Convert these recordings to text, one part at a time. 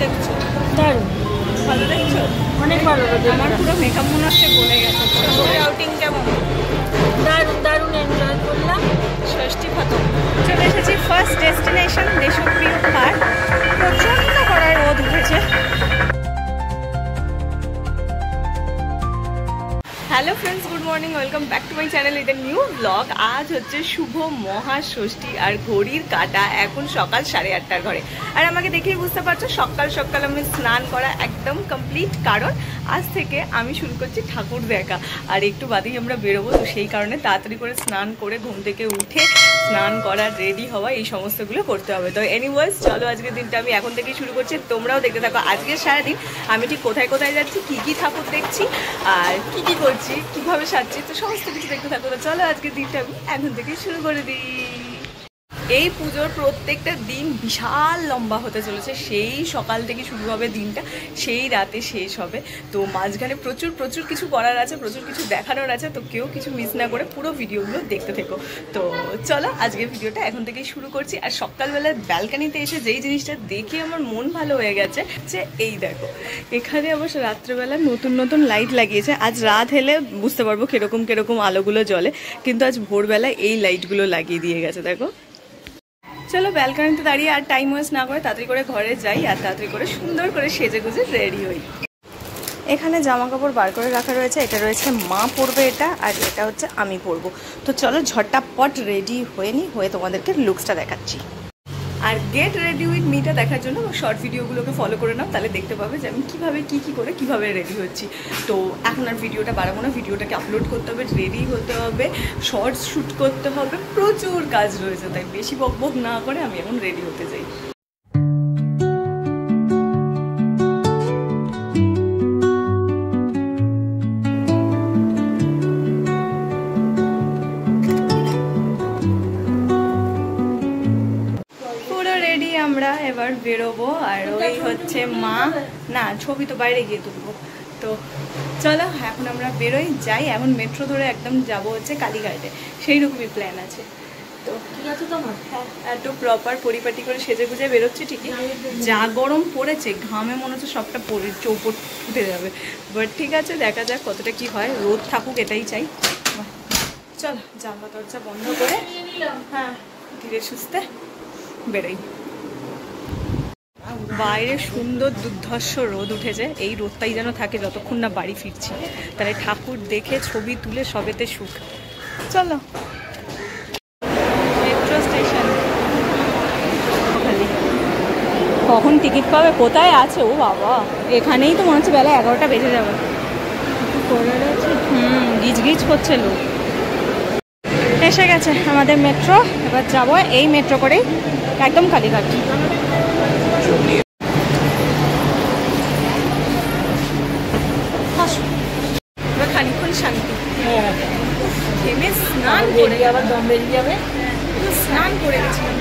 দেখছো? দারুণ, ভালো দেখছো? অনেক ভালো লাগে। আমার পুরো মেকআপ মনে হচ্ছে গলে গেছে। আউটিং কেমন? দারুণ দারুণ এনজয় করলাম। ষষ্ঠী খতম। চলে এসেছি ফার্স্ট ডেস্টিনেশন দেশপ্রিয় পার্ক। প্রচণ্ড কড়ায় রোদ উঠেছে। Hello friends, good morning, welcome back to my channel with a new blog. আজ হচ্ছে শুভ মহাষষ্ঠী আর ঘড়ির কাঁটা এখন সকাল 8:30 ঘরে। আর আমাকে দেখেই বুঝতে পারছো সকাল সকাল আমি স্নান করা একদম কমপ্লিট, কারণ আজ থেকে আমি শুরু করছি ঠাকুর দেখা। আর একটু বাদেই আমরা বেরোবো, তো সেই কারণে তাড়াতাড়ি করে স্নান করে ঘুম থেকে উঠে স্নান করা, রেডি হওয়া, এই সমস্তগুলো করতে হবে। তো এনিওয়েজ চলো আজকের দিনটা আমি এখন থেকেই শুরু করছি। তোমরাও দেখতে থাকো আজকের সারাদিন আমি ঠিক কোথায় কোথায় যাচ্ছি, কী কী ঠাকুর দেখছি আর কী কী করছি, কীভাবে সাজছি, তো সমস্ত কিছু দেখতে থাকো। তো চলো আজকের দিনটা আমি এখন থেকেই শুরু করে দিই। এই পুজোর প্রত্যেকটা দিন বিশাল লম্বা হতে চলেছে। সেই সকাল থেকে শুরু হবে দিনটা, সেই রাতে শেষ হবে। তো মাঝখানে প্রচুর প্রচুর কিছু করার আছে, প্রচুর কিছু দেখানোর আছে। তো কেউ কিছু মিস না করে পুরো ভিডিওগুলো দেখতে থেকো। তো চলো আজকের ভিডিওটা এখন থেকেই শুরু করছি। আর সকালবেলা ব্যালকানিতে এসে যেই জিনিসটা দেখে আমার মন ভালো হয়ে গেছে যে এই দেখো, এখানে অবশ্য রাত্রেবেলা নতুন নতুন লাইট লাগিয়েছে। আজ রাত হলে বুঝতে পারবো কিরকম কিরকম আলোগুলো জ্বলে, কিন্তু আজ ভোরবেলা এই লাইটগুলো লাগিয়ে দিয়ে গেছে। দেখো চলো ব্যালকানিতে দাঁড়িয়ে আর টাইম ওয়েস্ট না করে তাড়াতাড়ি করে ঘরে যাই আর তাড়াতাড়ি করে সুন্দর করে সেজে গুজে রেডি হই। এখানে জামা কাপড় বার করে রাখা রয়েছে। এটা রয়েছে মা পরবে এটা, আর এটা হচ্ছে আমি পরবো। তো চলো ঝটপট রেডি হয়ে নিই, হয়ে তোমাদেরকে লুকসটা দেখাচ্ছি। আর গেট রেডি উইথ মিটা দেখার জন্য শর্ট ভিডিওগুলোকে ফলো করে নাও, তাহলে দেখতে পাবে যে আমি কীভাবে কী করে কীভাবে রেডি হচ্ছি। তো এখন আর ভিডিওটা বাড়াবো না, ভিডিওটাকে আপলোড করতে হবে, রেডি হতে হবে, শর্টস শ্যুট করতে হবে, প্রচুর কাজ রয়েছে। তাই বেশি বকবক না করে আমি এখন রেডি হতে যাই। আমরা এবার বেরোবো। আর ওই হচ্ছে মা, না ছবি তো বাইরে গিয়ে তুলবো। তো চলো এখন আমরা বেরোই, যাই। এখন মেট্রো ধরে একদম যাবো হচ্ছে কালীঘাটে, সেই রকমই প্ল্যান আছে। তো ঠিক আছে তোমার? হ্যাঁ, একটু প্রপার পরিপাটি করে সেজে গুজে বেরোচ্ছি ঠিকই। যা গরম পড়েছে, ঘামে মনে হচ্ছে সবটা চৌপট ফুটে যাবে। বাট ঠিক আছে, দেখা যাক কতটা কি হয়। রোদ থাকুক এটাই চাই। চল জানলা দরজা বন্ধ করে হ্যাঁ ধীরে সুস্থে বেরোই। বাইরে সুন্দর দুর্ধর্ষ রোদ উঠেছে। এই রোদটাই যেন থাকে যতক্ষণ না বাড়ি ফিরছি, তাহলে ঠাকুর দেখে ছবি তুলে সবেতে সুখ। চলো মেট্রো স্টেশন। কখন টিকিট পাবে, কোথায় আছে? ও বাবা, এখানেই তো মনে হচ্ছে বেলা 11টা বেজে যাবে। গিজ গিজ করছে লোক। এসে গেছে আমাদের মেট্রো, এবার যাবো এই মেট্রো করেই একদম কালীঘাট। খানিক্ষণ শান্তি, ঘেমে স্নান করে আবার দম বেরিয়ে যাবে। স্নান করে গেছিলাম।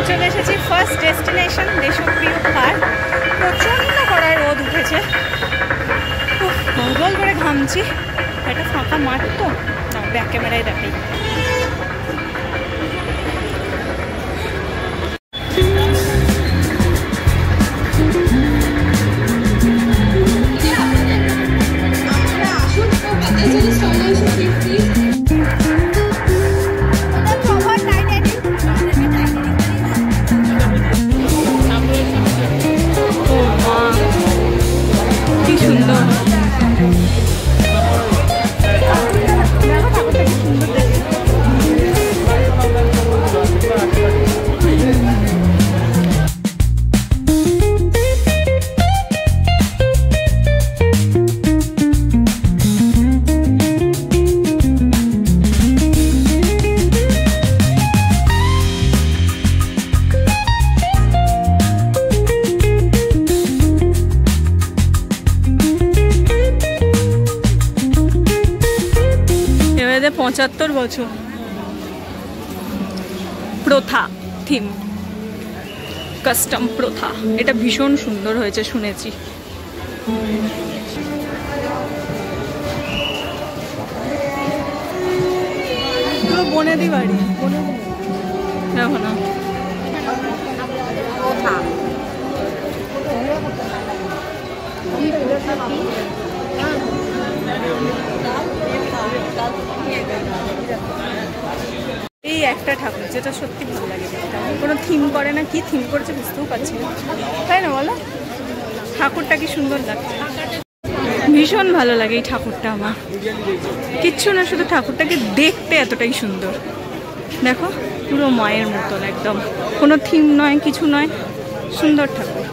চলে এসেছি ফার্স্ট ডেস্টিনেশন দেশপ্রিয় পার্ক। প্রচণ্ড কড়ায় রোদ উঠেছে, গোল করে ঘামছি। এটা ফাঁকা মাঠ তো, না ব্যাক ক্যামেরায় দেখাই। কি সুন্দর এবারে 75 বছর প্রথা থিম, কাস্টম প্রথা। এটা ভীষণ সুন্দর হয়েছে শুনেছি। বনেদি বাড়ি, দেখো না এই একটা ঠাকুর যেটা সত্যি ভালো লাগে, কোনো থিম করে না, কি থিম করেছে বুঝতেও পারছি না, তাই না বলো? ঠাকুরটা কি সুন্দর লাগছে, ভীষণ ভালো লাগে এই ঠাকুরটা আমার। কিচ্ছু না, শুধু ঠাকুরটাকে দেখতে এতটাই সুন্দর। দেখো পুরো মায়ের মতন একদম, কোনো থিম নয়, কিছু নয়, সুন্দর ঠাকুর।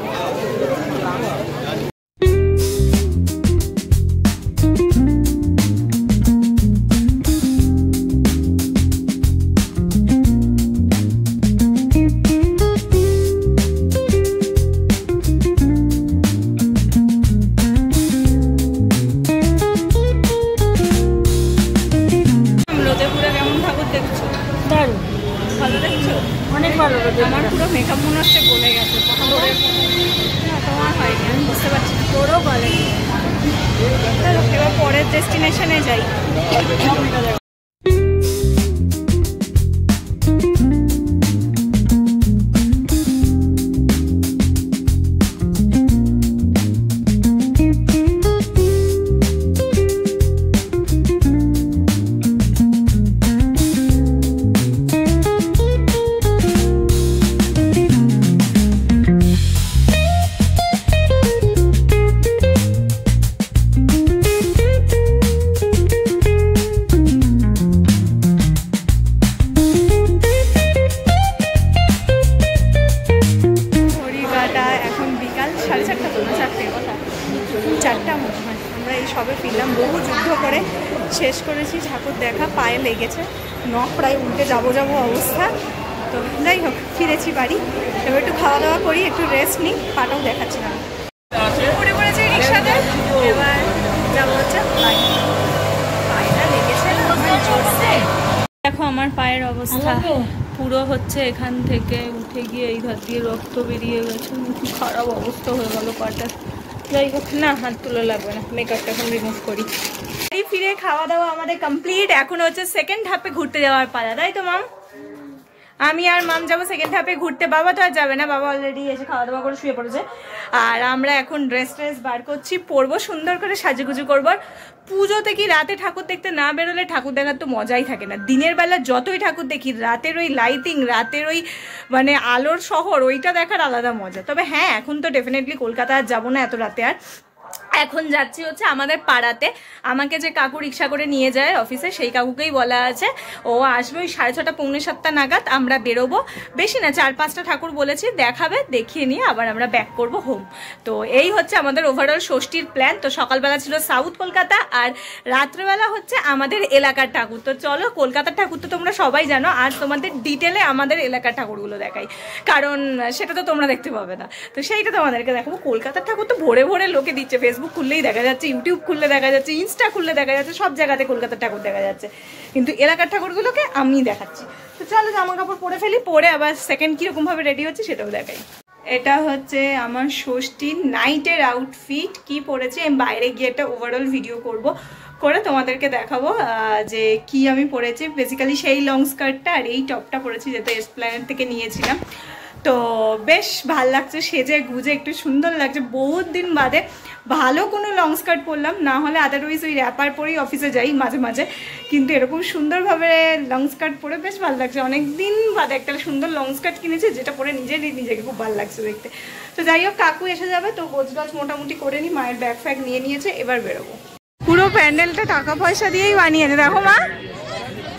অনেক ভালো লাগে। আমার পুরো মেকআপ মনে হচ্ছে গলে গেছে, তোমার হয়নি, আমি বুঝতে পারছি না, তোরও গলে। এবার পরের ডেস্টিনেশনে যাই। সবে ফিরলাম, বহু যুদ্ধ করে শেষ করেছি, ঠাকুর দেখা, পায়ে লেগেছে, নখ প্রায় উল্টে যাবো অবস্থা। তো যাই হোক, ফিরেছি বাড়ি, এবার একটু খাওয়া দাওয়া করি, একটু রেস্ট নিই, পাটাও দেখাচ্ছি না, উঠে পড়েছি রিক্সাতে, এবার যাবো হচ্ছে পায়েটা লেগেছে। দেখো আমার পায়ের অবস্থা পুরো হচ্ছে, এখান থেকে উঠে গিয়ে এই ঘর দিয়ে রক্ত বেরিয়ে গেছে, কি খারাপ অবস্থা হয়ে গেল পাটা। যাই হোক, না হাত তুলে লাগবে না, মেকআপটা এখন রিমুভ করি। এই ফিরে খাওয়া দাওয়া আমাদের কমপ্লিট, এখন হচ্ছে সেকেন্ড হাফে ঘুরতে যাওয়ার পালা, তাই তো মাম? আমি আর মাম যাবো সেকেন্ড হাফে ঘুরতে, বাবা তো আর যাবে না, বাবা অলরেডি এসে খাওয়া দাওয়া করে শুয়ে পড়েছে। আর আমরা এখন ড্রেস বার করছি, পরবো, সুন্দর করে সাজুগুজু করবো। পুজোতে কি রাতে ঠাকুর দেখতে না বেরোলে ঠাকুর দেখার তো মজাই থাকে না। দিনের বেলা যতই ঠাকুর দেখি, রাতের ওই লাইটিং, রাতের ওই মানে আলোর শহর, ওইটা দেখার আলাদা মজা। তবে হ্যাঁ, এখন তো ডেফিনেটলি কলকাতা আর যাবো না এত রাতে, আর এখন যাচ্ছি হচ্ছে আমাদের পাড়াতে। আমাকে যে কাকু রিক্সা করে নিয়ে যায় অফিসে, সেই কাকুকেই বলা আছে, ও আসবে ওই 6:30 পৌনে 7টা নাগাদ, আমরা বেরোবো। বেশি না, 4-5টা ঠাকুর বলেছি, দেখাবে, দেখিয়ে নিয়ে আবার আমরা ব্যাক করবো হোম। তো এই হচ্ছে আমাদের ওভারঅল ষষ্ঠীর প্ল্যান। তো সকালবেলা ছিল সাউথ কলকাতা, আর রাত্রেবেলা হচ্ছে আমাদের এলাকার ঠাকুর। তো চলো, কলকাতার ঠাকুর তো তোমরা সবাই জানো, আর তোমাদের ডিটেলে আমাদের এলাকার ঠাকুরগুলো দেখাই, কারণ সেটা তো তোমরা দেখতে পাবে না। তো সেইটা তোমাদেরকে দেখাবো। কলকাতার ঠাকুর তো ভরে ভরে লোকে দিচ্ছে, ফেসবুক খুললেই দেখা যাচ্ছে, ইউটিউব খুললে দেখা যাচ্ছে, ইনস্টা খুললে দেখা যাচ্ছে, সব জায়গাতে কলকাতার ঠাকুর দেখা যাচ্ছে, কিন্তু এলাকার ঠাকুরগুলোকে আমি দেখাচ্ছি। তো চলো জামা কাপড় পরে ফেলি, পরে আবার সেকেন্ড কিরকম ভাবে রেডি হচ্ছে সেটাও দেখাই। এটা হচ্ছে আমার ষষ্ঠীর নাইটের আউটফিট, কি পরেছি আমি বাইরে গিয়ে একটা ওভারঅল ভিডিও করব, করে তোমাদেরকে দেখাবো যে কি আমি পরেছি। বেসিক্যালি সেই লং স্কার্টটা আর এই টপটা পরেছি, যেটা এসপ্ল্যানেড থেকে নিয়েছিলাম। তো বেশ ভাল লাগছে, সেজে গুজে একটু সুন্দর লাগছে, বহুত দিন বাদে ভালো কোনো লং স্কার্ট পরলাম, না হলে আদারওয়াইজ ওই র্যাপার পরেই অফিসে যাই মাঝে মাঝে, কিন্তু এরকম সুন্দরভাবে লং স্কার্ট পরে বেশ ভালো লাগছে। অনেকদিন বাদে একটা সুন্দর লং স্কার্ট কিনেছি, যেটা পরে নিজেকে খুব ভালো লাগছে দেখতে। তো যাই হোক, কাকু এসে যাবে, তো গোছগাছ মোটামুটি করে নিই, মায়ের ব্যাগ ফ্যাগ নিয়ে নিয়েছে, এবার বেরোবো। পুরো প্যান্ডেলটা টাকা পয়সা দিয়েই বানিয়েছে, দেখো মা,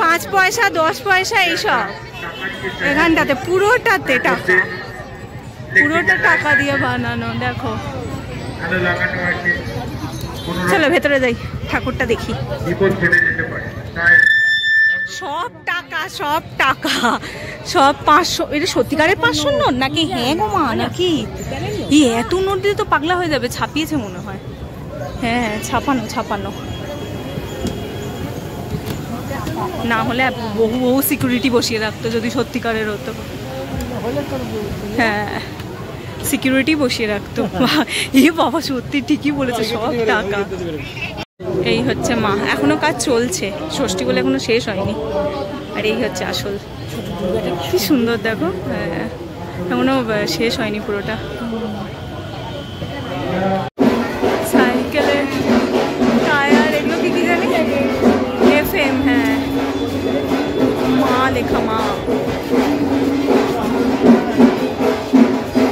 5 পয়সা 10 পয়সা এইসব, এখানটাতে পুরোটাতে টাকা, পুরোটা টাকা দিয়ে বানানো। দেখো, চলো ভেতরে যাই, ঠাকুরটা দেখি। সব টাকা সব টাকা সব 500, এটা সত্যিকারের 500 নোট নাকি? হ্যাঁ গো মা, নাকি এত নোট দিয়ে তো পাগলা হয়ে যাবে। ছাপিয়েছে মনে হয়, হ্যাঁ ছাপানো, না হলে বহু সিকিউরিটি বসিয়ে রাখতো যদি সত্যিকারের হতো। হ্যাঁ, সিকিউরিটি বসিয়ে রাখতো। এই বাবা সত্যি ঠিকই বলেছে, সব টাকা। এই হচ্ছে মা, এখনো কাজ চলছে, ষষ্ঠী বলে এখনো শেষ হয়নি। আর এই হচ্ছে আসল। কি সুন্দর দেখো, হ্যাঁ এখনো শেষ হয়নি পুরোটা। সাইকেলের টায়ার এগুলো কি কি জানি, FM, হ্যাঁ মা লেখা, মা।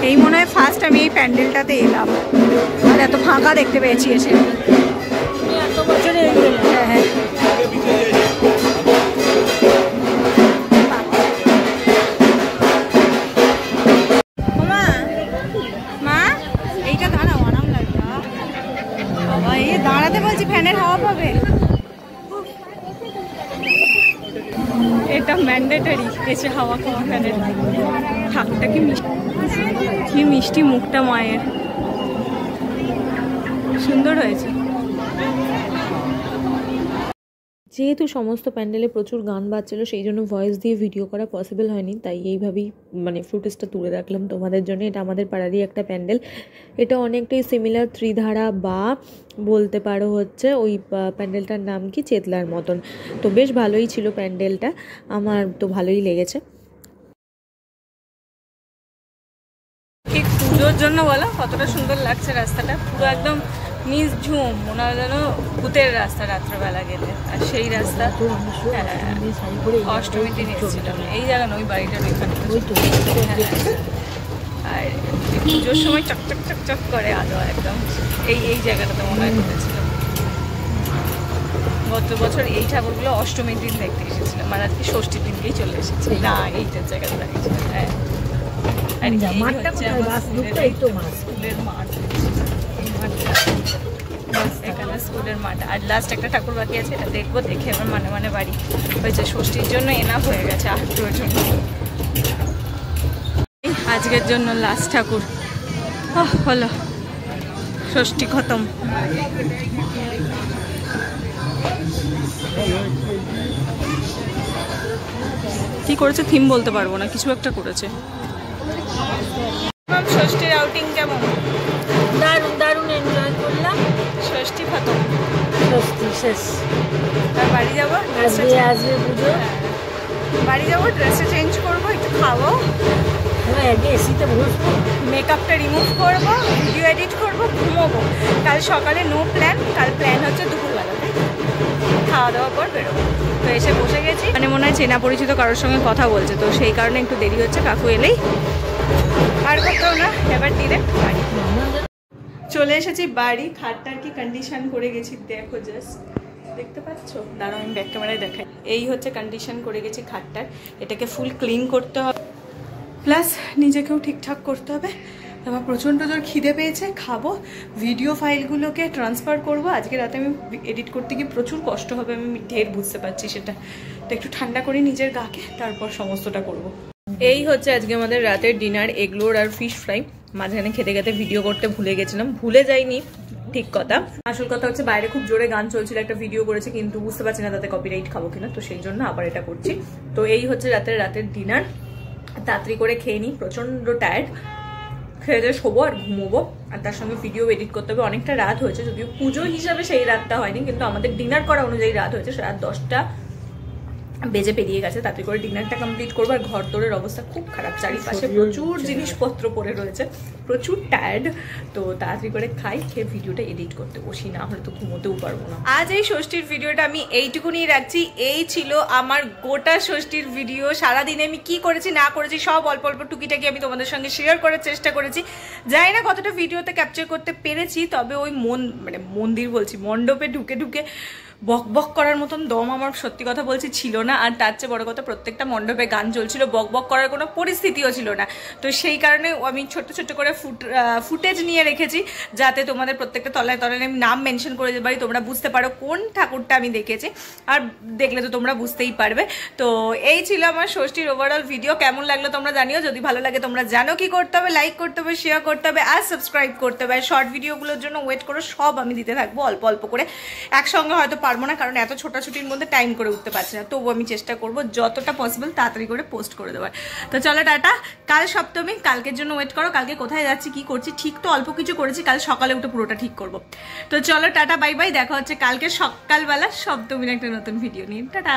এই মনে হয় ফার্স্ট আমি এই প্যান্ডেলটাতে এলাম, আর এত ফাঁকা দেখতে পেয়েছি এসে। এত বছরে হ্যাঁ হ্যাঁ মা, এইটা দাঁড়াও, আরাম লাগবে বাবা, এই দাঁড়াতে বলছি, ফ্যানের হাওয়া পাবে। এটা ম্যান্ডেটারি এসে হাওয়া খাওয়া ফ্যানের। ঠাকুরটা কি মিষ্টি, কি মিষ্টি মুখটা মায়ের, সুন্দর হয়েছে। যেহেতু সমস্ত প্যান্ডেলে প্রচুর গান বাজছিল, সেই জন্য ভয়েস দিয়ে ভিডিও করা পসিবল হয়নি, তাই এইভাবেই মানে ফুটেজটা তুলে রাখলাম তোমাদের জন্য। এটা আমাদের পাড়ারই একটা প্যান্ডেল, এটা অনেকটাই সিমিলার ত্রিধারা বা বলতে পারো হচ্ছে ওই প্যান্ডেলটার নাম কি চেতলার মতন। তো বেশ ভালোই ছিল প্যান্ডেলটা, আমার তো ভালোই লেগেছে। ঠিক পুজোর জন্য বলো কতটা সুন্দর লাগছে রাস্তাটা, পুরো একদম নিঝুম, মনে হয় যেন ভূতের রাস্তা রাত্রেবেলা গেলে। আর সেই রাস্তা অষ্টমীর দিন এসেছিলাম, এই জায়গা না, ওই বাড়িটার ওইখানে। আর পুজোর সময় চকচক চকচক করে আলো একদম, এই জায়গাটাতে মনে হয় ঘটেছিলাম। গত বছর এই ঠাকুরগুলো অষ্টমীর দিন দেখতে এসেছিলাম, আর আজকে ষষ্ঠীর দিনকেই চলে এসেছি। না, এইটার জায়গাতে দাঁড়িয়েছিলাম। হ্যাঁ, আর স্কুলের মাঠ, এখানে স্কুলের মাঠ। আর লাস্ট একটা ঠাকুর বাকি আছে, এটা দেখবো, দেখে আবার মানে মানে বাড়ি হয়েছে। ষষ্ঠীর জন্য এনা হয়ে গেছে, আর প্রয়োজন আজকের জন্য লাস্ট ঠাকুর হলো, ষষ্ঠী খতম। কি করেছে থিম বলতে পারবো না, কিছু একটা করেছে। ষষ্ঠীর আউটিং কেমন? দারুণ দারুণ এনজয় করলাম। ষষ্ঠী খতম, ষষ্ঠী শেষ, আর বাড়ি যাবো। আসবে পুজো, বাড়ি যাবো, ড্রেসটা চেঞ্জ করবো, একটু খাবো, আগে এসিতে বসবো, মেকআপটা রিমুভ করবো, ভিডিও এডিট করবো, ঘুমোবো। কাল সকালে নো প্ল্যান, কাল প্ল্যান হচ্ছে দুপুরবেলাতে খাওয়া দাওয়া পর বেরোবো। তো এসে বসে গেছি, মানে মনে হয় চেনা পরিচিত কারোর সঙ্গে কথা বলছে, তো সেই কারণে একটু দেরি হচ্ছে। কাকু এলেই আর কোথাও না, এবার ডিরেক্ট বাড়ি চলে এসেছি। বাড়ি খাটটার কি কন্ডিশন করে গেছি দেখো, জাস্ট দেখতে পাচ্ছ, দাঁড়াও আমি ব্যাক ক্যামেরায় দেখাই। এই হচ্ছে কন্ডিশন করে গেছি খাটটার, এটাকে ফুল ক্লিন করতে হবে, প্লাস নিজেকেও ঠিকঠাক করতে হবে। এবার প্রচণ্ড জোর খিদে পেয়েছে, খাবো, ভিডিও ফাইলগুলোকে ট্রান্সফার করব। আজকে রাতে আমি এডিট করতে গিয়ে প্রচুর কষ্ট হবে, আমি ঢের বুঝতে পারছি সেটা। তো একটু ঠান্ডা করি নিজের গাকে, তারপর সমস্তটা করব। এই হচ্ছে আজকে আমাদের রাতের ডিনার, এগলোর আর ফিশ ফ্রাই। মাঝখানে খেতে খেতে ভিডিও করতে ভুলে গেছিলাম, ভুলে যাইনি ঠিক কথা, আসল কথা হচ্ছে বাইরে খুব জোরে গান চলছিল, একটা ভিডিও করেছে কিন্তু বুঝতে পারছি না তাতে কপিরাইট খাবো কিনা, তো সেই জন্য আবার এটা করছি। তো এই হচ্ছে রাতের ডিনার, তাড়াতাড়ি করে খেয়ে নিই, প্রচন্ড টায়ার্ড, খেয়ে দিয়ে শোবো আর ঘুমোবো। আর তার সঙ্গে ভিডিও এডিট করতে হবে, অনেকটা রাত হয়েছে, যদিও পুজো হিসাবে সেই রাতটা হয়নি, কিন্তু আমাদের ডিনার করা অনুযায়ী রাত হয়েছে, রাত 10টা বেজে পেরিয়ে গেছে। তাড়াতাড়ি করে ডিনারটা কমপ্লিট করবো। আর ঘর দোরের অবস্থা খুব খারাপ, চারিপাশে প্রচুর জিনিসপত্র পড়ে রয়েছে, প্রচুর টায়ার্ড। তো তাড়াতাড়ি করে খাই, খেয়ে ভিডিওটা এডিট করতে বসি, না হলে তো ঘুমোতেও পারবো না। আজ এই ষষ্ঠীর ভিডিওটা আমি এইটুকুনি রাখছি। এই ছিল আমার গোটা ষষ্ঠীর ভিডিও। সারাদিনে আমি কি করেছি না করেছি সব অল্প অল্প টুকিটাকি আমি তোমাদের সঙ্গে শেয়ার করার চেষ্টা করেছি। জানি না কতটা ভিডিওতে ক্যাপচার করতে পেরেছি, তবে ওই মন্দির বলছি, মণ্ডপে ঢুকে ঢুকে বক বক করার মতন দম আমার সত্যি কথা বলছি ছিল না। আর তার চেয়ে বড় কথা, প্রত্যেকটা মণ্ডপে গান চলছিল, বক বক করার কোনো পরিস্থিতিও ছিল না। তো সেই কারণে আমি ছোট্ট ছোট্ট করে ফুটেজ নিয়ে রেখেছি, যাতে তোমাদের প্রত্যেকটা তলায় তলায় আমি নাম মেনশন করে দিতে পারি, তোমরা বুঝতে পারো কোন ঠাকুরটা আমি দেখেছি। আর দেখলে তো তোমরা বুঝতেই পারবে। তো এই ছিল আমার ষষ্ঠীর ওভারঅল ভিডিও। কেমন লাগলো তোমরা জানিও, যদি ভালো লাগে তোমরা জানো কি করতে হবে, লাইক করতে হবে, শেয়ার করতে হবে, আর সাবস্ক্রাইব করতে হবে। শর্ট ভিডিওগুলোর জন্য ওয়েট করো, সব আমি দিতে থাকবো অল্প অল্প করে, একসঙ্গে হয়তো পারবো না, কারণ এত ছোটাছুটির মধ্যে টাইম করে উঠতে পারছি না। তবু আমি চেষ্টা করবো যতটা পসিবল তাড়াতাড়ি করে পোস্ট করে দেওয়ার। তো চলো টাটা, কাল সপ্তমী, কালকের জন্য ওয়েট করো। কালকে কোথায় যাচ্ছি কি করছি ঠিক তো অল্প কিছু করেছি, কাল সকালে উঠে পুরোটা ঠিক করবো। তো চলো টাটা, বাই বাই, দেখা হচ্ছে কালকে সকালবেলা সপ্তমীর একটা নতুন ভিডিও নিয়ে। টাটা।